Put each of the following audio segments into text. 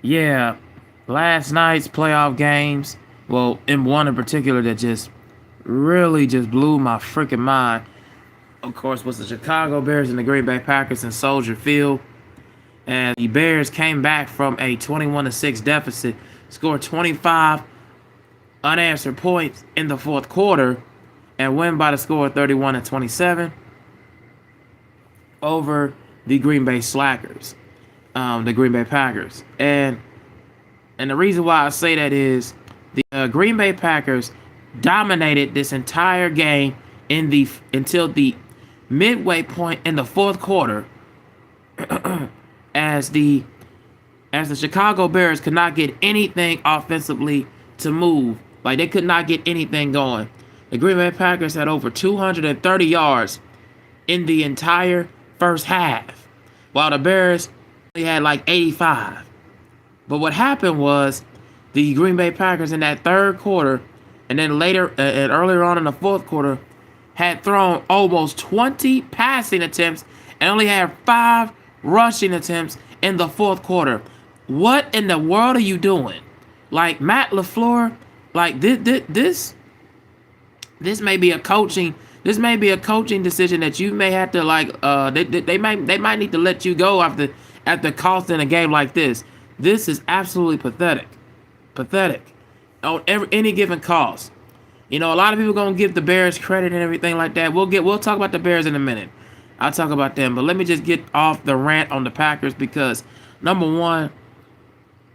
Yeah, last night's playoff games, well, in one in particular that just really just blew my freaking mind, of course, was the Chicago Bears and the Green Bay Packers in Soldier Field. And the Bears came back from a 21-6 deficit, scored 25 unanswered points in the fourth quarter, and win by the score of 31-27 over the Green Bay Slackers, the Green Bay Packers. And the reason why I say that is the Green Bay Packers dominated this entire game until the midway point in the fourth quarter, as the Chicago Bears could not get anything offensively to move. Like, they could not get anything going. The Green Bay Packers had over 230 yards in the entire first half, while the Bears only had like 85. But what happened was the Green Bay Packers in that third quarter, and then later and earlier on in the fourth quarter, had thrown almost 20 passing attempts and only had 5 rushing attempts in the fourth quarter. What in the world are you doing? Like, Matt LaFleur, like this may be a coaching decision that you may have to, like, they might need to let you go after costing a game like this. This is absolutely pathetic on any given cost. You know, a lot of people gonna give the Bears credit and everything like that. We'll talk about the Bears in a minute. I'll talk about them, but let me just get off the rant on the Packers, because number one,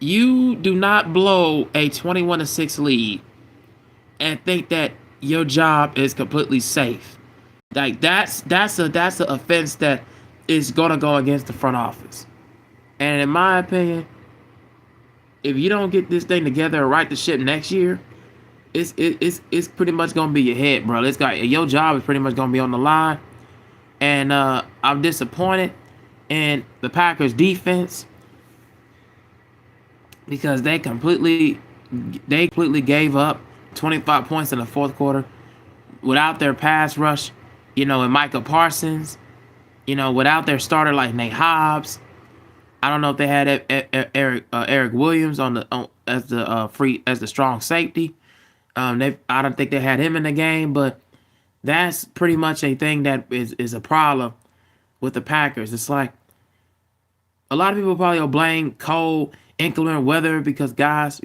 you do not blow a 21-6 lead and think that your job is completely safe. Like, that's an offense that is gonna go against the front office. And in my opinion, if you don't get this thing together and right the ship next year, it's pretty much gonna be your head, bro. Your job is pretty much gonna be on the line. And I'm disappointed in the Packers defense, because they completely gave up 25 points in the fourth quarter without their pass rush, and Micah Parsons, without their starter like Nate Hobbs. I don't know if they had Eric Williams as the strong safety. I don't think they had him in the game, but that's pretty much a thing that is a problem with the Packers. It's like a lot of people probably will blame cold, inclement weather because guys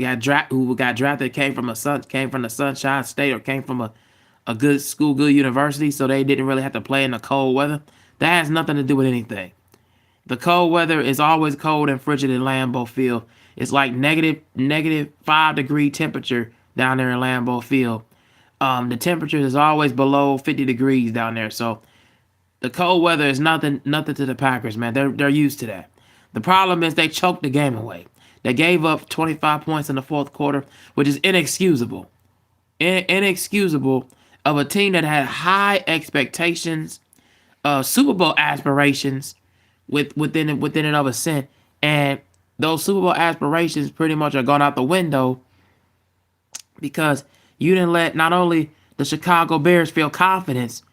who got drafted came from the Sunshine State or came from a good school, good university, so they didn't really have to play in the cold weather. That has nothing to do with anything. The cold weather is always cold and frigid in Lambeau Field. It's like negative 5-degree temperature down there in Lambeau Field. The temperature is always below 50 degrees down there. So the cold weather is nothing to the Packers, man. They're used to that. The problem is they choked the game away. They gave up 25 points in the fourth quarter, which is inexcusable. Inexcusable of a team that had high expectations, Super Bowl aspirations within and of a sense, and those Super Bowl aspirations pretty much are gone out the window because you didn't let not only the Chicago Bears feel confidence,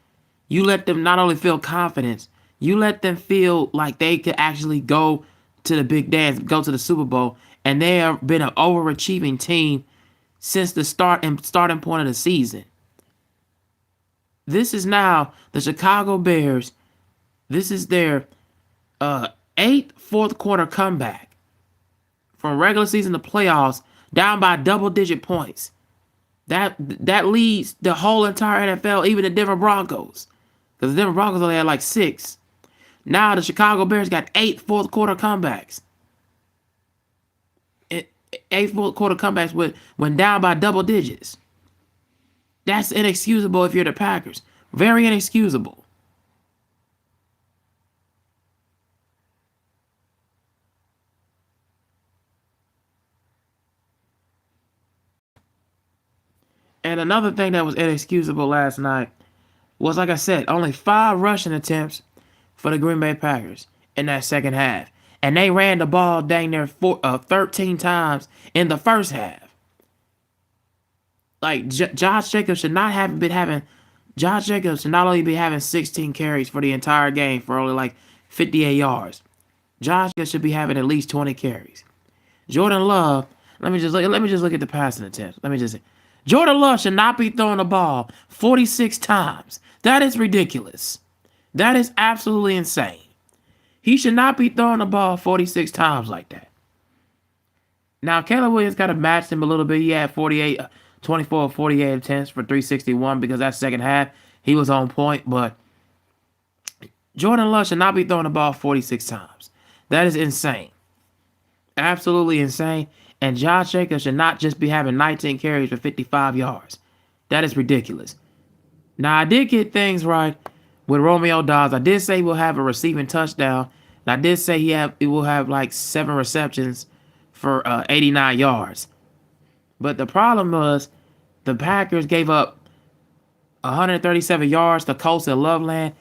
you let them not only feel confidence, you let them feel like they could actually go to the big dance, go to the Super Bowl, and they have been an overachieving team since the starting point of the season. This is now the Chicago Bears. This is their 8th fourth quarter comeback from regular season to playoffs, down by double-digit points. That leads the whole entire NFL, even the Denver Broncos, because the Denver Broncos only had like 6. Now the Chicago Bears got 8 fourth quarter comebacks. 8 fourth quarter comebacks when down by double digits. That's inexcusable if you're the Packers. Very inexcusable. And another thing that was inexcusable last night was, like I said, only 5 rushing attempts for the Green Bay Packers in that second half. And they ran the ball dang near 13 times in the first half. Like, Josh Jacobs should not only be having 16 carries for the entire game for only like 58 yards. Josh Jacobs should be having at least 20 carries. Jordan Love. Let me just look at the passing attempts. Let me just say, Jordan Love should not be throwing the ball 46 times. That is ridiculous. That is absolutely insane. He should not be throwing the ball 46 times like that. Now, Caleb Williams kind of matched him a little bit. He had 24 48 attempts for 361 because that second half, he was on point. But Jordan Love should not be throwing the ball 46 times. That is insane. Absolutely insane. And Josh Jacobs should not just be having 19 carries for 55 yards. That is ridiculous. Now, I did get things right with Romeo Dobbs. I did say we'll have a receiving touchdown. And I did say he will have like 7 receptions for 89 yards. But the problem was the Packers gave up 137 yards to Colts and Loveland.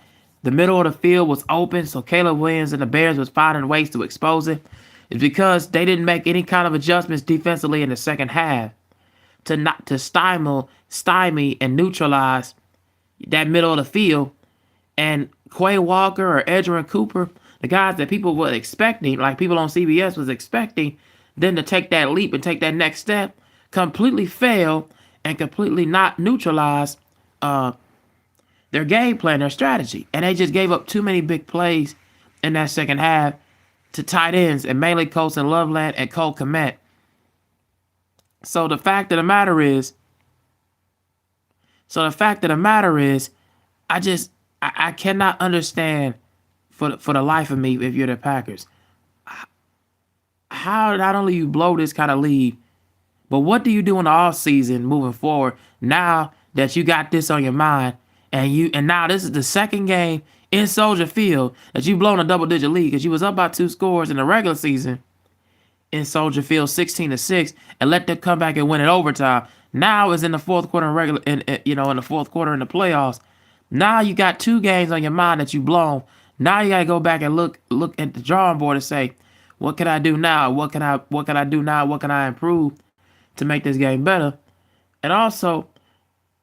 The middle of the field was open, so Caleb Williams and the Bears was finding ways to expose it. It's because they didn't make any kind of adjustments defensively in the second half to stymie and neutralize that middle of the field. And Quay Walker or Edgerrin Cooper, the guys that people were expecting, like people on CBS was expecting them to take that leap and take that next step, completely failed and completely not neutralized their game plan, their strategy. And they just gave up too many big plays in that second half to tight ends, and mainly Colts and Loveland and Cole Kmet. So the fact of the matter is, I cannot understand for the life of me, if you're the Packers, how not only you blow this kind of lead, but what do you do in the offseason moving forward now that you got this on your mind, and now this is the second game in Soldier Field that you've blown a double-digit lead because you was up by 2 scores in the regular season in Soldier Field 16-6 and let them come back and win it overtime. Now it's in the fourth quarter in the fourth quarter in the playoffs. Now you got 2 games on your mind that you blown. Now you gotta go back and look at the drawing board and say, what can I do now? What can I do now? What can I improve to make this game better? And also,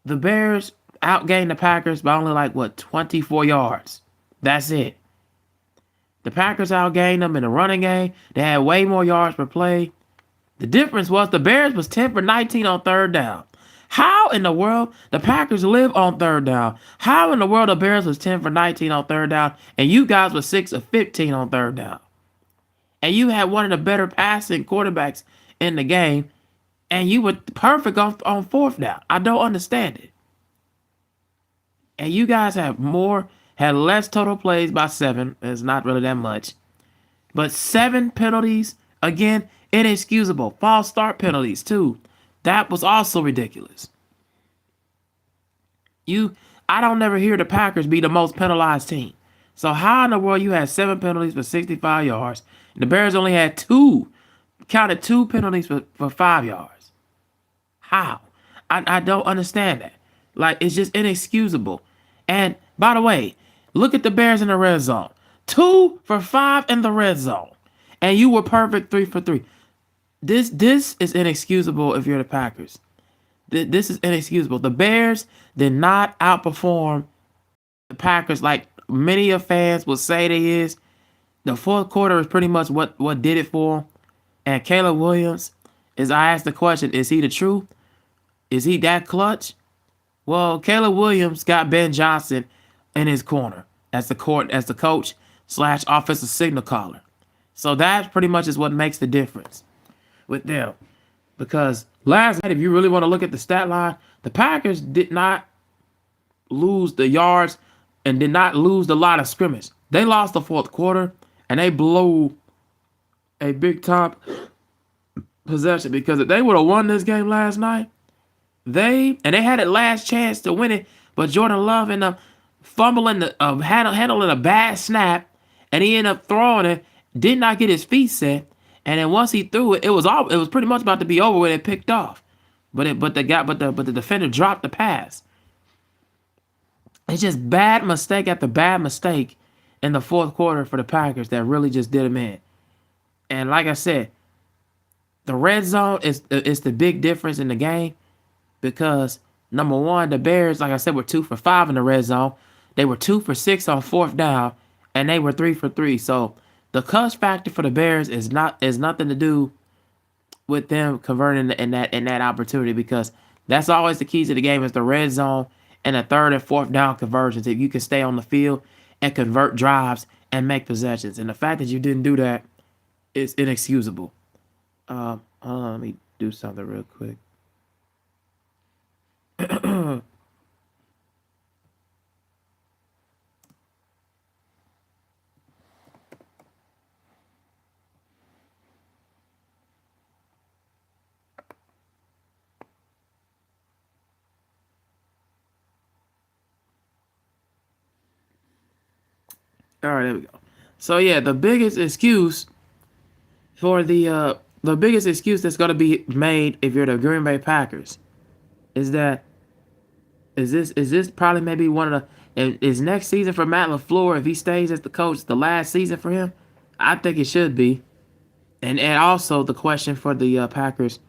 the Bears outgained the Packers by only 24 yards. That's it. The Packers outgained them in the running game. They had way more yards per play. The difference was the Bears was 10 for 19 on third down. How in the world the Packers live on third down? How in the world the Bears was 10 for 19 on third down and you guys were 6 of 15 on third down? And you had one of the better passing quarterbacks in the game and you were perfect on fourth down. I don't understand it. And you guys had less total plays by 7. It's not really that much. But 7 penalties, again, inexcusable. False start penalties, too. That was also ridiculous. I don't never hear the Packers be the most penalized team. So how in the world you had 7 penalties for 65 yards, and the Bears only had 2 penalties for 5 yards? How? I don't understand that. It's just inexcusable. And by the way, look at the Bears in the red zone. 2 for 5 in the red zone. And you were perfect 3 for 3. This is inexcusable if you're the Packers. This is inexcusable. The Bears did not outperform the Packers like many of fans will say they is. The fourth quarter is pretty much what did it for them. And Caleb Williams, as I asked the question, is he the truth? Is he that clutch? Well, Caleb Williams got Ben Johnson in his corner as the coach / offensive signal caller. So that pretty much is what makes the difference with them. Because last night, if you really want to look at the stat line, the Packers did not lose the yards and did not lose the line of scrimmage. They lost the fourth quarter and they blew a big time possession, because if they would have won this game last night, they had a last chance to win it, but Jordan Love ended up fumbling, handling a bad snap, and he ended up throwing it, did not get his feet set, and then once he threw it, it was pretty much about to be over when it picked off, but the defender dropped the pass. It's just bad mistake after bad mistake in the fourth quarter for the Packers that really just did them in. And like I said, the red zone is the big difference in the game, because number one, the Bears, like I said, were 2 for 5 in the red zone. They were 2 for 6 on fourth down, and they were 3 for 3. So the clutch factor for the Bears is nothing to do with them converting in that opportunity, because that's always the keys to the game is the red zone and the third and fourth down conversions. If you can stay on the field and convert drives and make possessions, and the fact that you didn't do that is inexcusable. Hold on, let me do something real quick. All right, there we go. So yeah, the biggest excuse that's gonna be made if you're the Green Bay Packers is that is this probably maybe one of is next season for Matt LaFleur, if he stays as the coach, the last season for him? I think it should be. And also the question for the Packers: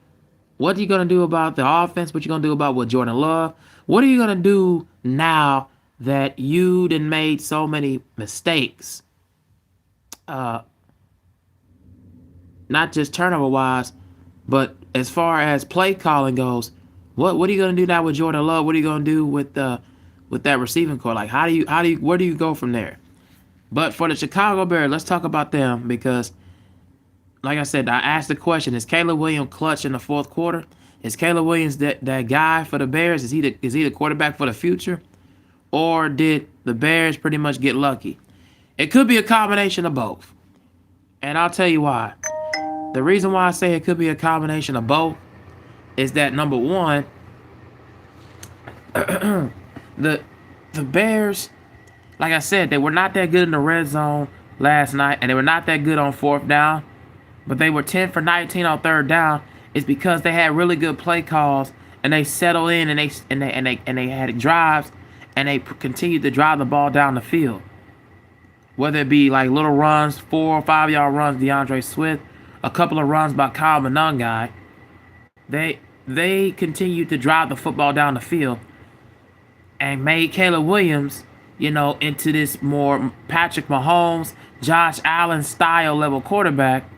what are you gonna do about the offense? What you gonna do about with Jordan Love? What are you gonna do now that you done made so many mistakes? Uh, Not just turnover wise, but as far as play calling goes, what are you gonna do now with Jordan Love? What are you gonna do with that receiving core? Like how do you where do you go from there? But for the Chicago Bears, let's talk about them, because like I said, I asked the question: is Caleb Williams clutch in the fourth quarter? Is Caleb Williams that guy for the Bears? Is he the quarterback for the future, or did the Bears pretty much get lucky? It could be a combination of both, and I'll tell you why. The reason why I say it could be a combination of both is that, number one, the the Bears, like I said, they were not that good in the red zone last night, and they were not that good on fourth down, but they were 10 for 19 on third down. It's because they had really good play calls, and they settled in, and they had drives, and they continued to drive the ball down the field. Whether it be like little runs, 4 or 5 yard runs, DeAndre Swift, a couple of runs by Kyle Monangai, they continued to drive the football down the field and made Caleb Williams, into this more Patrick Mahomes, Josh Allen style level quarterback,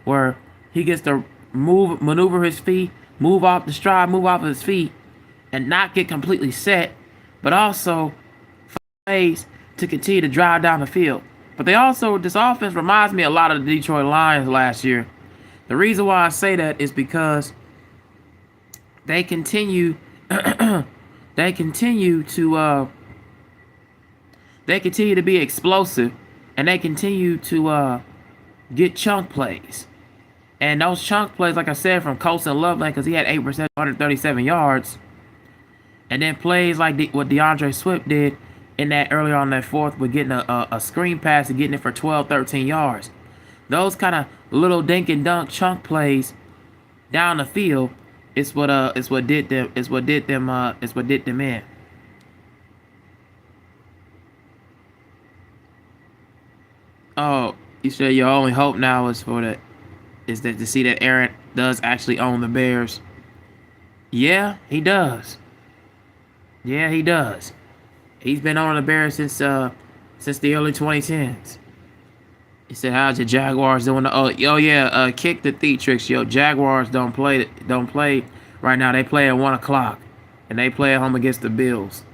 where he gets to maneuver his feet, move off the stride, move off of his feet, and not get completely set, but also plays to continue to drive down the field. But this offense reminds me a lot of the Detroit Lions last year. The reason why I say that is because they continue they continue to be explosive, and they continue to get chunk plays. And those chunk plays, like I said, from Colson Loveland, because he had 8%, 137 yards, and then plays like what DeAndre Swift did in that earlier on that fourth, with getting a screen pass and getting it for 12, 13 yards. Those kind of little dink and dunk chunk plays down the field is what did them in. Oh, you said your only hope now is that to see that Aaron does actually own the Bears. Yeah, he does. Yeah, he does. He's been on the Bears since the early 2010s. He said, "How's your Jaguars doing?" Yeah, kick the thief tricks. Yo, Jaguars don't play right now. They play at 1 o'clock, and they play at home against the Bills.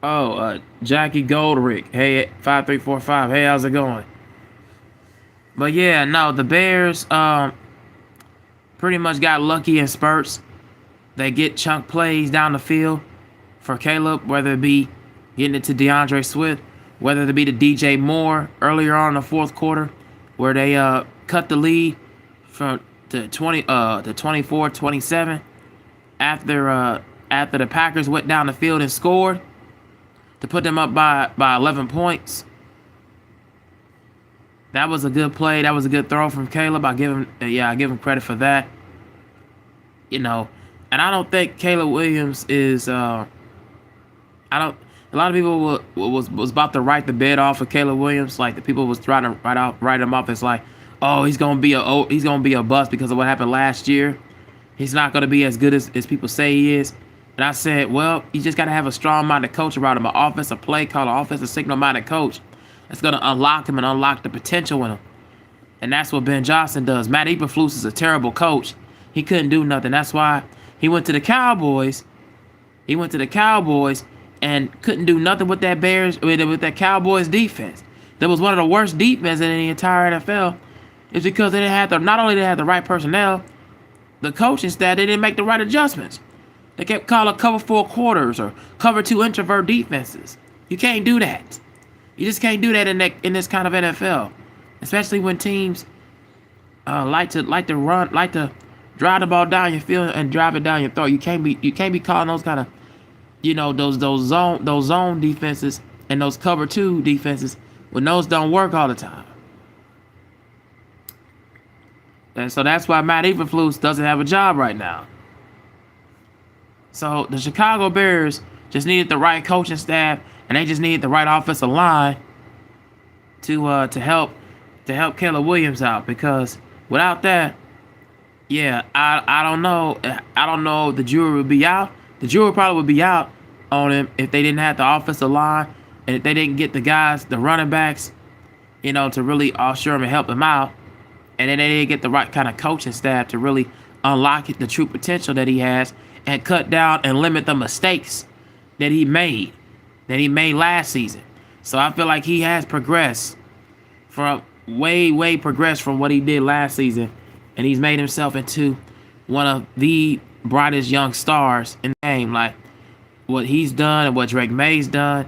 Oh, Jackie Goldrick. Hey, 5345. Hey, how's it going? But yeah, no, the Bears pretty much got lucky in spurts. They get chunk plays down the field for Caleb, whether it be getting it to DeAndre Swift, whether it be to DJ Moore earlier on in the fourth quarter, where they cut the lead from to 24-27 after the Packers went down the field and scored to put them up by 11 points. That was a good play. That was a good throw from Caleb. I give him credit for that. And I don't think Caleb Williams is. A lot of people was about to write the bed off of Caleb Williams. Like, the people was trying to write him off as like, oh, he's gonna be a bust because of what happened last year. He's not gonna be as good as people say he is. And I said, well, you just gotta have a strong-minded coach around him, an offensive play caller, offensive signal-minded coach that's gonna unlock him and unlock the potential in him. And that's what Ben Johnson does. Matt Eberflus is a terrible coach. He couldn't do nothing. That's why he went to the Cowboys. He went to the Cowboys and couldn't do nothing with that with that Cowboys defense. That was one of the worst defenses in the entire NFL. It's because they didn't have not only did they have the right personnel, the coaching staff, they didn't make the right adjustments. They kept calling cover 4 quarters or cover 2 introvert defenses. You can't do that. You just can't do that in this kind of NFL, especially when teams like to drive the ball down your field and drive it down your throat. You can't be calling those kind of those zone defenses and those cover 2 defenses when those don't work all the time. And so that's why Matt Eberflus doesn't have a job right now. So the Chicago Bears just needed the right coaching staff, and they just needed the right offensive line to help Caleb Williams out. Because without that, yeah, I don't know. I don't know if the jury would be out. The jury probably would be out on him if they didn't have the offensive line and if they didn't get the guys, the running backs, to really assure him and help him out. And then they didn't get the right kind of coaching staff to really unlock the true potential that he has and cut down and limit the mistakes that he made last season. So I feel like he has progressed from way progressed from what he did last season. And he's made himself into one of the brightest young stars in the game. Like what he's done and what Drake May's done,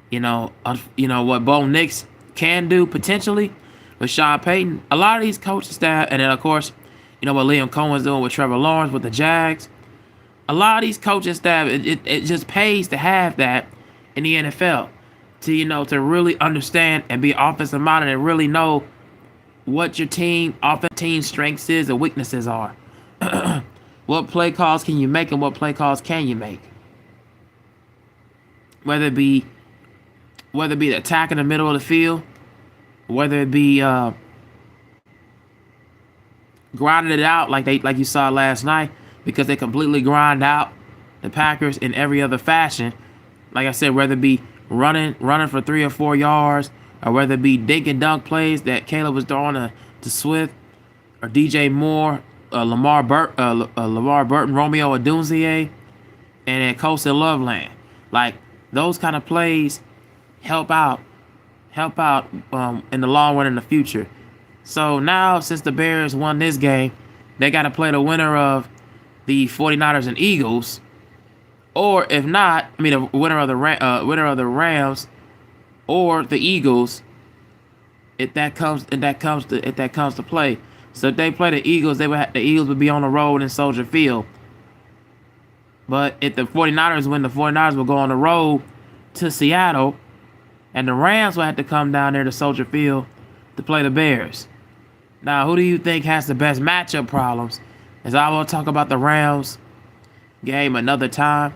what Bo Nix can do potentially with Sean Payton. A lot of these coaching staff, and then of course, what Liam Cohen's doing with Trevor Lawrence with the Jags. A lot of these coaching staff, it just pays to have that in the NFL to really understand and be offensive minded and really know what your team strengths is and weaknesses are. What play calls can you make and what play calls can you make? Whether it be the attack in the middle of the field, whether it be grinding it out like you saw last night, because they completely grind out the Packers in every other fashion. Like I said, whether it be running for 3 or 4 yards, or whether it be dink and dunk plays that Caleb was throwing to Swift, or DJ Moore, Lamar Burton, Romeo Odunze, and then Colson Loveland. Like those kind of plays help out in the long run in the future. So now, since the Bears won this game, they got to play the winner of the 49ers and Eagles, or if not, the winner of the Rams or the Eagles, if that comes to play. So if they play the Eagles, the Eagles would be on the road in Soldier Field. But if the 49ers win, the 49ers will go on the road to Seattle, and the Rams will have to come down there to Soldier Field to play the Bears. Now, who do you think has the best matchup problems? As I will talk about the Rams game another time.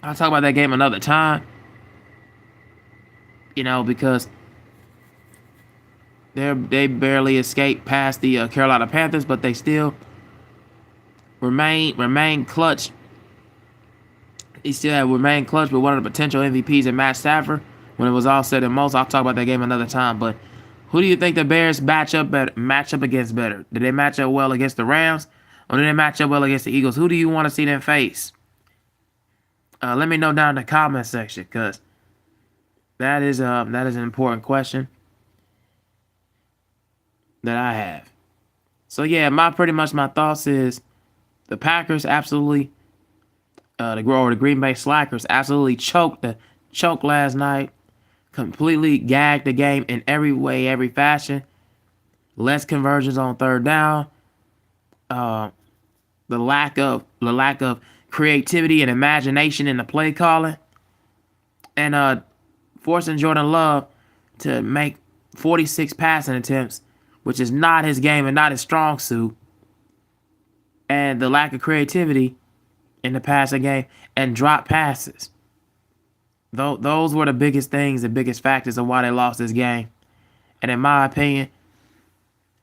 I'll talk about that game another time. Because they barely escaped past the Carolina Panthers, but they still remain clutch. He still had remained clutch with one of the potential MVPs in Matt Stafford. When it was all said and most, I'll talk about that game another time. But who do you think the Bears match up against better? Did they match up well against the Rams, or did they match up well against the Eagles? Who do you want to see them face? Let me know down in the comment section, because that is an important question that I have. So yeah, my thoughts is the Packers absolutely, the Green Bay Slackers absolutely choked last night. Completely gagged the game in every way, every fashion. Less conversions on third down. The lack of creativity and imagination in the play calling, and forcing Jordan Love to make 46 passing attempts, which is not his game and not his strong suit. And the lack of creativity in the passing game and drop passes. Those were the biggest things, the biggest factors of why they lost this game. And in my opinion,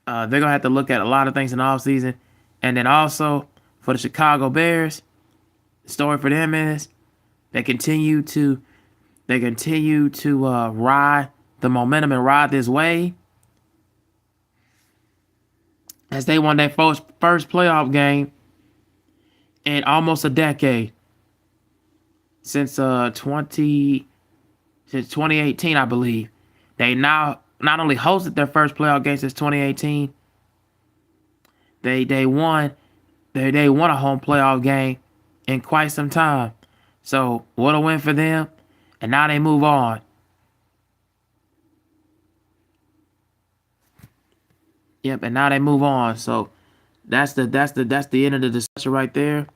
they're going to have to look at a lot of things in the offseason. And then also, for the Chicago Bears, the story for them is they continue to ride the momentum and ride this wave as they won their first playoff game in almost a decade since 2018, I believe. They now not only hosted their first playoff game since 2018, they won a home playoff game in quite some time. So what a win for them. And now they move on. Yep, and now they move on. So that's the end of the discussion right there.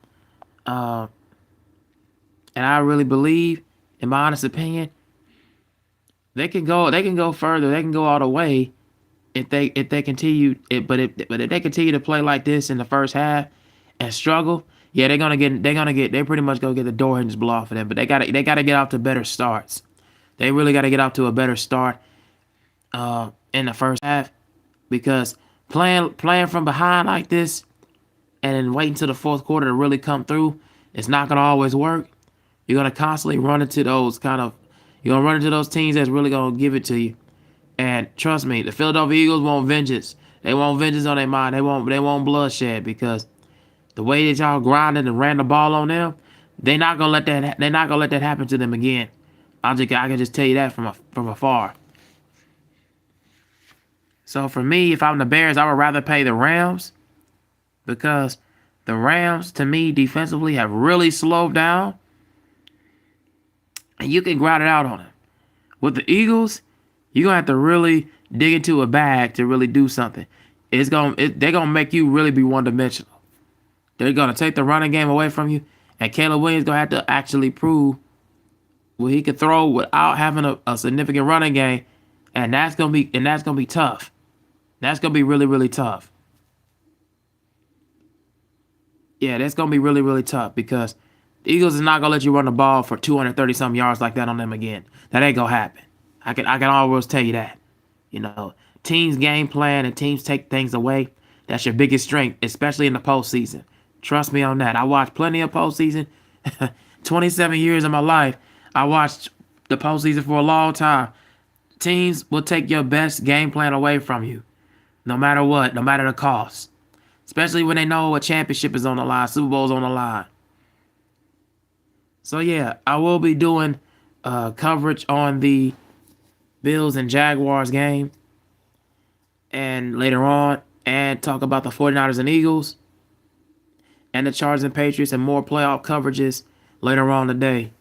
And I really believe, in my honest opinion, they can go further. They can go all the way if they continue it. But if they continue to play like this in the first half and struggle, yeah, they're pretty much gonna get the door hinges blow off of them. But they gotta get off to better starts. They really gotta get off to a better start in the first half, because playing from behind like this and then waiting till the fourth quarter to really come through, it's not gonna always work. You're gonna constantly run into those teams that's really gonna give it to you. And trust me, the Philadelphia Eagles want vengeance. They want vengeance on their mind. They want bloodshed, because the way that y'all grinded and ran the ball on them, they're not gonna let that happen to them again. I can just tell you that from afar. So for me, if I'm the Bears, I would rather pay the Rams, because the Rams, to me, defensively have really slowed down, and you can grind it out on them. With the Eagles, you're gonna have to really dig into a bag to really do something. They're gonna make you really be one-dimensional. They're gonna take the running game away from you, and Caleb Williams gonna have to actually prove what he could throw without having a significant running game, and that's gonna be tough. That's gonna be really, really tough. Yeah, that's gonna be really, really tough, because the Eagles is not gonna let you run the ball for 230-something yards like that on them again. That ain't gonna happen. I can always tell you that. Teams game plan and teams take things away. That's your biggest strength, especially in the postseason. Trust me on that. I watched plenty of postseason. 27 years of my life, I watched the postseason for a long time. Teams will take your best game plan away from you, no matter what, no matter the cost. Especially when they know a championship is on the line, Super Bowl's on the line. So yeah, I will be doing coverage on the Bills and Jaguars game, and later on, and talk about the 49ers and Eagles, and the Chargers and Patriots, and more playoff coverages later on today.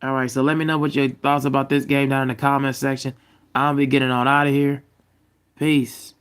All right, so let me know what your thoughts about this game down in the comments section. I'll be getting on out of here. Peace.